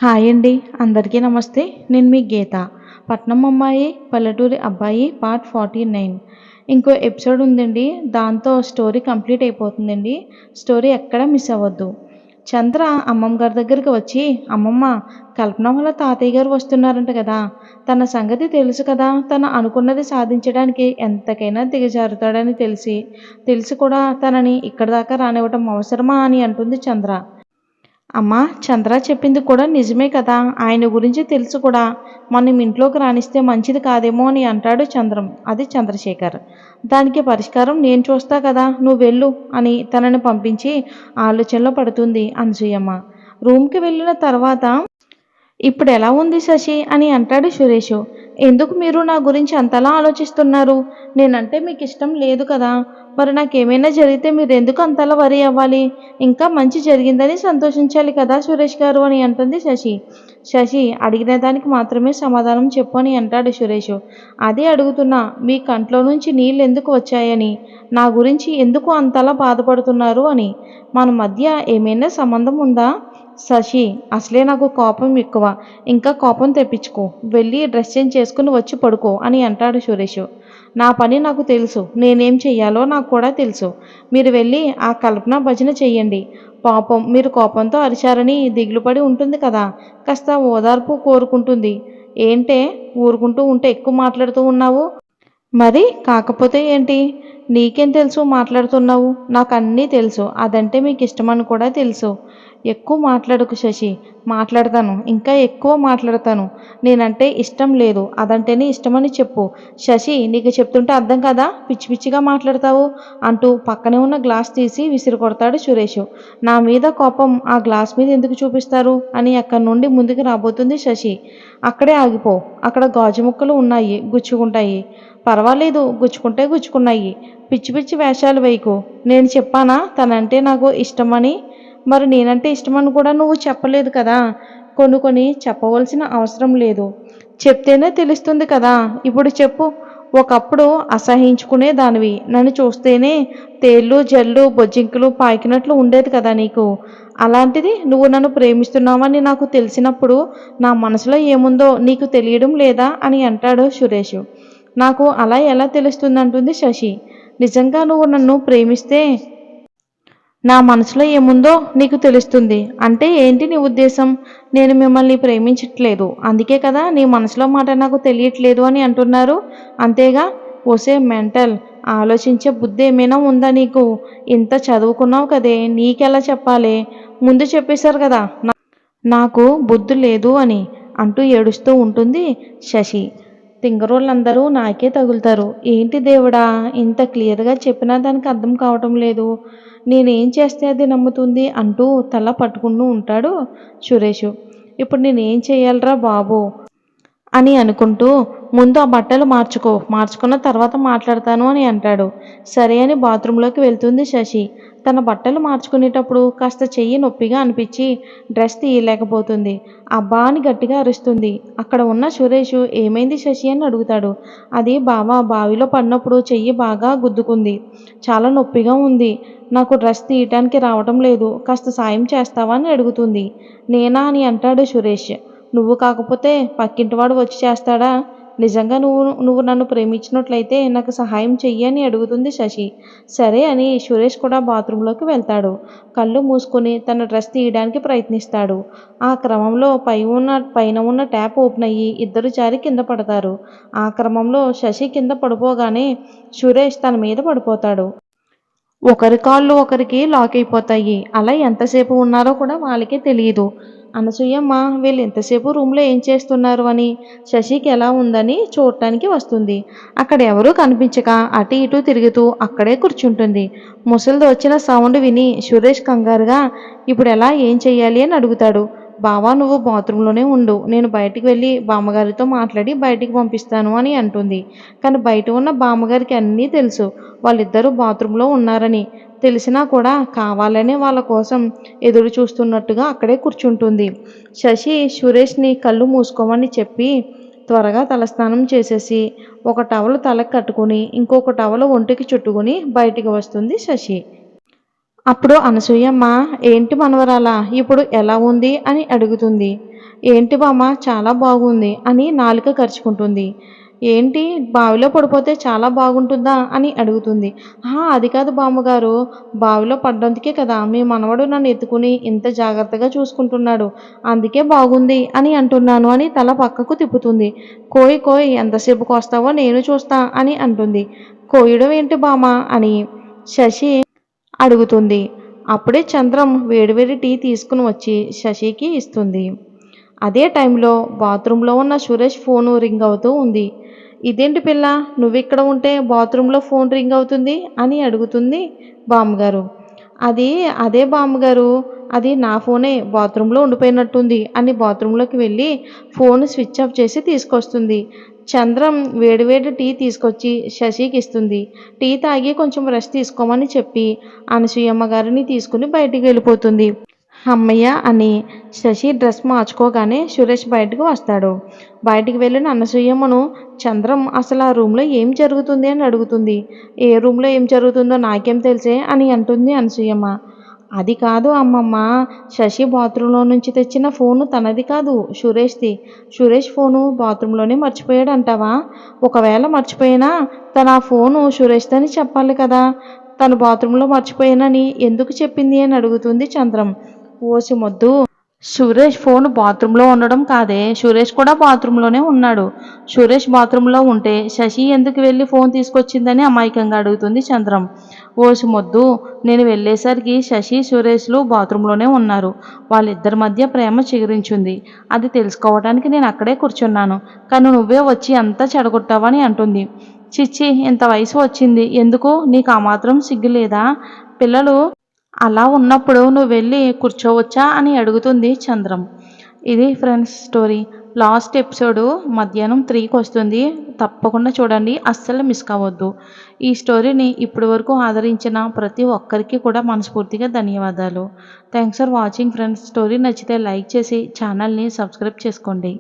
Hi అండి. అందరికీ నమస్తే. నేను మీ గీత. పట్నం అమ్మాయి, పల్లెటూరి అబ్బాయి పార్ట్ 49. ఇంకో ఎపిసోడ్ ఉందండి. దాంతో స్టోరీ కంప్లీట్ అయిపోతుందండి. స్టోరీ ఎక్కడ మిస్ అవ్వద్దు. చంద్ర అమ్మమ్మ గారి దగ్గరికి వచ్చి, అమ్మమ్మ, కల్పన వాళ్ళ తాతయ్య గారు వస్తున్నారంట కదా, తన సంగతి తెలుసు కదా, తను అనుకున్నది సాధించడానికి ఎంతకైనా దిగజారుతాడని తెలిసి కూడా తనని ఇక్కడి దాకా రానివ్వటం అవసరమా అని అంటుంది చంద్ర. అమ్మా, చంద్ర చెప్పింది కూడా నిజమే కదా, ఆయన గురించి తెలుసు కూడా, మనం ఇంట్లోకి రానిస్తే మంచిది కాదేమో అని అంటాడు అది చంద్రశేఖర్. దానికి పరిష్కారం నేను చూస్తా కదా, నువ్వు వెళ్ళు అని తనని పంపించి ఆలోచనలో పడుతుంది అనసూయమ్మ. రూమ్కి వెళ్ళిన తర్వాత, ఇప్పుడు ఎలా ఉంది శశి అని అంటాడు సురేష్. ఎందుకు మీరు నా గురించి అంతలా ఆలోచిస్తున్నారు? నేనంటే మీకు ఇష్టం లేదు కదా, మరి నాకేమైనా జరిగితే మీరు ఎందుకు అంతలా వరి అవ్వాలి? ఇంకా మంచి జరిగిందని సంతోషించాలి కదా సురేష్ గారు అని అంటుంది శశి. శశి, అడిగిన దానికి మాత్రమే సమాధానం చెప్పు అని అంటాడు సురేష్. అదే అడుగుతున్నా, మీ కంట్లో నుంచి నీళ్ళు ఎందుకు వచ్చాయని, నా గురించి ఎందుకు అంతలా బాధపడుతున్నారు అని. మన మధ్య ఏమైనా సంబంధం ఉందా? శశి, అసలే నాకు కోపం ఎక్కువ, ఇంకా కోపం తెప్పించుకో, వెళ్ళి డ్రెస్ చేంజ్ చేసుకుని వచ్చి పడుకో అని అంటాడు సురేష్. నా పని నాకు తెలుసు, నేనేం చెయ్యాలో నాకు కూడా తెలుసు. మీరు వెళ్ళి ఆ కల్పన భజన చెయ్యండి. పాపం మీరు కోపంతో అరిచారని దిగులుపడి ఉంటుంది కదా, కాస్త ఓదార్పు కోరుకుంటుంది. ఏంటే ఊరుకుంటూ ఉంటే ఎక్కువ మాట్లాడుతూ ఉన్నావు? మరి కాకపోతే ఏంటి? నీకేం తెలుసు మాట్లాడుతున్నావు? నాకు అన్నీ తెలుసు. అదంటే మీకు ఇష్టమని కూడా తెలుసు. ఎక్కువ మాట్లాడకు శశి. మాట్లాడతాను, ఇంకా ఎక్కువ మాట్లాడతాను. నేనంటే ఇష్టం లేదు, అదంటేనే ఇష్టమని చెప్పు. శశి, నీకు చెప్తుంటే అర్థం కదా, పిచ్చి పిచ్చిగా మాట్లాడతావు అంటూ పక్కనే ఉన్న గ్లాస్ తీసి విసిరి కొడతాడు సురేష్. నా మీద కోపం ఆ గ్లాస్ మీద ఎందుకు చూపిస్తారు అని అక్కడి నుండి ముందుకు రాబోతుంది శశి. అక్కడే ఆగిపో, అక్కడ గాజు ముక్కలు ఉన్నాయి, గుచ్చుకుంటాయి. పర్వాలేదు, గుచ్చుకుంటే గుచ్చుకున్నాయి. పిచ్చి పిచ్చి వేషాలు వేయకు. నేను చెప్పానా తనంటే నాకు ఇష్టమని? మరి నేనంటే ఇష్టమని కూడా నువ్వు చెప్పలేదు కదా. కొన్ని చెప్పవలసిన అవసరం లేదు, చెప్తేనే తెలుస్తుంది కదా. ఇప్పుడు చెప్పు. ఒకప్పుడు అసహించుకునే దానివి, నన్ను చూస్తేనే తేళ్ళు జల్లు బొజ్జింకులు పాకినట్లు ఉండేది కదా నీకు. అలాంటిది నువ్వు నన్ను ప్రేమిస్తున్నావని నాకు తెలిసినప్పుడు నా మనసులో ఏముందో నీకు తెలియడం లేదా అని అంటాడు సురేష్. నాకు అలా ఎలా తెలుస్తుందంటుంది శశి. నిజంగా నువ్వు నన్ను ప్రేమిస్తే నా మనసులో ఏముందో నీకు తెలుస్తుంది అంటే ఏంటి నీ ఉద్దేశం? నేను మిమ్మల్ని ప్రేమించట్లేదు, అందుకే కదా నీ మనసులో మాట నాకు తెలియట్లేదు అని అంటున్నారు, అంతేగా? ఓసే మెంటల్, ఆలోచించే బుద్ధి ఏమైనా ఉందా నీకు? ఇంత చదువుకున్నావు కదే, నీకెలా చెప్పాలి? ముందు చెప్పేశారు కదా నాకు బుద్ధి లేదు అని అంటూ ఏడుస్తూ ఉంటుంది శశి. తింగరోళ్ళందరూ నాకే తగులుతారు. ఏంటి దేవుడా, ఇంత క్లియర్గా చెప్పినా దానికి అర్థం కావటం లేదు. నేనేం చేస్తే అది నమ్ముతుంది అంటూ తల పట్టుకుంటూ ఉంటాడు సురేష్. ఇప్పుడు నేనేం చేయాలరా బాబు అని అనుకుంటూ, ముందు ఆ బట్టలు మార్చుకున్న తర్వాత మాట్లాడతాను అని అంటాడు. సరే అని బాత్రూంలోకి వెళ్తుంది శశి. తన బట్టలు మార్చుకునేటప్పుడు కాస్త చెయ్యి నొప్పిగా అనిపించి డ్రెస్ తీయలేకపోతుంది. అబ్బా అని గట్టిగా అరుస్తుంది. అక్కడ ఉన్న సురేష్, ఏమైంది శశి అని అడుగుతాడు. అది బావా, బావిలో పడినప్పుడు చెయ్యి బాగా గుద్దుకుంది, చాలా నొప్పిగా ఉంది, నాకు డ్రెస్ తీయటానికి రావటం లేదు, కాస్త సాయం చేస్తావా అని అడుగుతుంది. నేనా అని అంటాడు సురేష్. నువ్వు కాకపోతే పక్కింటివాడు వచ్చి చేస్తాడా? నిజంగా నువ్వు నన్ను ప్రేమించినట్లయితే నాకు సహాయం చెయ్యి అని అడుగుతుంది శశి. సరే అని సురేష్ కూడా బాత్రూంలోకి వెళ్తాడు. కళ్ళు మూసుకొని తన డ్రెస్ తీయడానికి ప్రయత్నిస్తాడు. ఆ క్రమంలో పైన ఉన్న ట్యాప్ ఓపెన్ అయ్యి ఇద్దరు జారి కింద పడతారు. ఆ క్రమంలో శశి కింద పడిపోగానే సురేష్ తన మీద పడిపోతాడు. ఒకరి కాళ్ళు ఒకరికి లాక్ అయిపోతాయి. అలా ఎంతసేపు ఉన్నారో కూడా వాళ్ళకే తెలియదు. అనసూయమ్మ వీళ్ళు ఎంతసేపు రూమ్లో ఏం చేస్తున్నారు అని శశికి ఎలా ఉందని చూడటానికి వస్తుంది. అక్కడ ఎవరూ కనిపించక అటు ఇటు తిరుగుతూ అక్కడే కూర్చుంటుంది. ముసలిది వచ్చిన సౌండ్ విని సురేష్ కంగారుగా, ఇప్పుడు ఎలా, ఏం చెయ్యాలి అని అడుగుతాడు. బావా, నువ్వు బాత్రూంలోనే ఉండు, నేను బయటికి వెళ్ళి బామ్మగారితో మాట్లాడి బయటికి పంపిస్తాను అని అంటుంది. కానీ బయట ఉన్న బామ్మగారికి అన్నీ తెలుసు, వాళ్ళిద్దరూ బాత్రూంలో ఉన్నారని. తెలిసినా కూడా కావాలనే వాళ్ళ కోసం ఎదురు చూస్తున్నట్టుగా అక్కడే కూర్చుంటుంది. శశి సురేష్ని కళ్ళు మూసుకోమని చెప్పి త్వరగా తలస్నానం చేసేసి ఒక టవల్ తలకు కట్టుకుని ఇంకొక టవల్ ఒంటికి చుట్టుకుని బయటికి వస్తుంది శశి. అప్పుడు అనసూయమ్మ, ఏంటి మనవరాలా, ఇప్పుడు ఎలా ఉంది అని అడుగుతుంది. ఏంటి బామ్మ చాలా బాగుంది అని నాలుక కరుచుకుంటుంది. ఏంటి బావిలో పడిపోతే చాలా బాగుంటుందా అని అడుగుతుంది. అది కాదు బామ్మగారు, బావిలో పడ్డందుకే కదా మీ మనవడు నన్ను ఎత్తుకుని ఇంత జాగ్రత్తగా చూసుకుంటున్నాడు. అందుకే బాగుంది అని అంటున్నాను అని తల పక్కకు తిప్పుతుంది. కోయ్ కోయ్ ఎంతసేపు కోస్తావో నేను చూస్తా అని అంటుంది. కోయడం ఏంటి బామ్మ అని శశి అడుగుతుంది. అప్పుడే చంద్రం వేడివేడి టీ తీసుకుని వచ్చి శశికి ఇస్తుంది. అదే టైంలో బాత్రూంలో ఉన్న సురేష్ ఫోను రింగ్ అవుతూ ఉంది. ఇదేంటి పిల్ల, నువ్విక్కడ ఉంటే బాత్రూంలో ఫోన్ రింగ్ అవుతుంది అని అడుగుతుంది బామ్మగారు. అదే బామ్మగారు, అది నా ఫోనే బాత్రూంలో ఉండిపోయినట్టుంది అని బాత్రూంలోకి వెళ్ళి ఫోన్ స్విచ్ ఆఫ్ చేసి తీసుకొస్తుంది. చంద్రం వేడివేడి టీ తీసుకొచ్చి శశికి ఇస్తుంది. టీ తాగి కొంచెం రెస్ట్ తీసుకోమని చెప్పి అనసూయమ్మ గారిని తీసుకుని బయటికి వెళ్ళిపోతుంది. హమ్మయ్య అని శశి డ్రెస్ మార్చుకోగానే సురేష్ బయటకు వస్తాడు. బయటికి వెళ్ళిన అనసూయమ్మను చంద్రం అసలు ఆ రూమ్లో ఏం జరుగుతుంది అని అడుగుతుంది. ఏ రూమ్లో ఏం జరుగుతుందో నాకేం తెలిసే అని అంటుంది అనసూయమ్మ. అది కాదు అమ్మమ్మ, శశి బాత్రూంలో నుంచి తెచ్చిన ఫోను తనది కాదు, సురేష్ది. సురేష్ ఫోను బాత్రూంలోనే మర్చిపోయాడు అంటావా? ఒకవేళ మర్చిపోయినా తను ఆ ఫోను సురేష్దని చెప్పాలి కదా. తను బాత్రూంలో మర్చిపోయానని ఎందుకు చెప్పింది అని అడుగుతుంది చంద్రం. ఓసి మొద్దు, సురేష్ ఫోన్ బాత్రూంలో ఉండడం కాదే, సురేష్ కూడా బాత్రూంలోనే ఉన్నాడు. సురేష్ బాత్రూంలో ఉంటే శశి ఎందుకు వెళ్ళి ఫోన్ తీసుకొచ్చిందని అమాయకంగా అడుగుతుంది చంద్రం. ఓసి మొద్దు, నేను వెళ్ళేసరికి శశి సురేష్లు బాత్రూంలోనే ఉన్నారు. వాళ్ళిద్దరి మధ్య ప్రేమ చిగురించింది. అది తెలుసుకోవడానికి నేను అక్కడే కూర్చున్నాను. కానీ నువ్వే వచ్చి అంతా చెడగొట్టావని అంటుంది. చిచ్చి, ఇంత వయసు వచ్చింది, ఎందుకు నీకు ఆ మాత్రం సిగ్గు లేదా? పిల్లలు అలా ఉన్నప్పుడు నువ్వు వెళ్ళి కూర్చోవచ్చా అని అడుగుతుంది చంద్రం. ఇది ఫ్రెండ్స్ స్టోరీ. లాస్ట్ ఎపిసోడు మధ్యాహ్నం 3కి వస్తుంది. తప్పకుండా చూడండి, అస్సలు మిస్ కావద్దు. ఈ స్టోరీని ఇప్పటి వరకు ఆదరించిన ప్రతి ఒక్కరికి కూడా మనస్ఫూర్తిగా ధన్యవాదాలు. Thanks for watching friends. Story నచ్చితే లైక్ చేసి ఛానల్ని సబ్స్క్రైబ్ చేసుకోండి.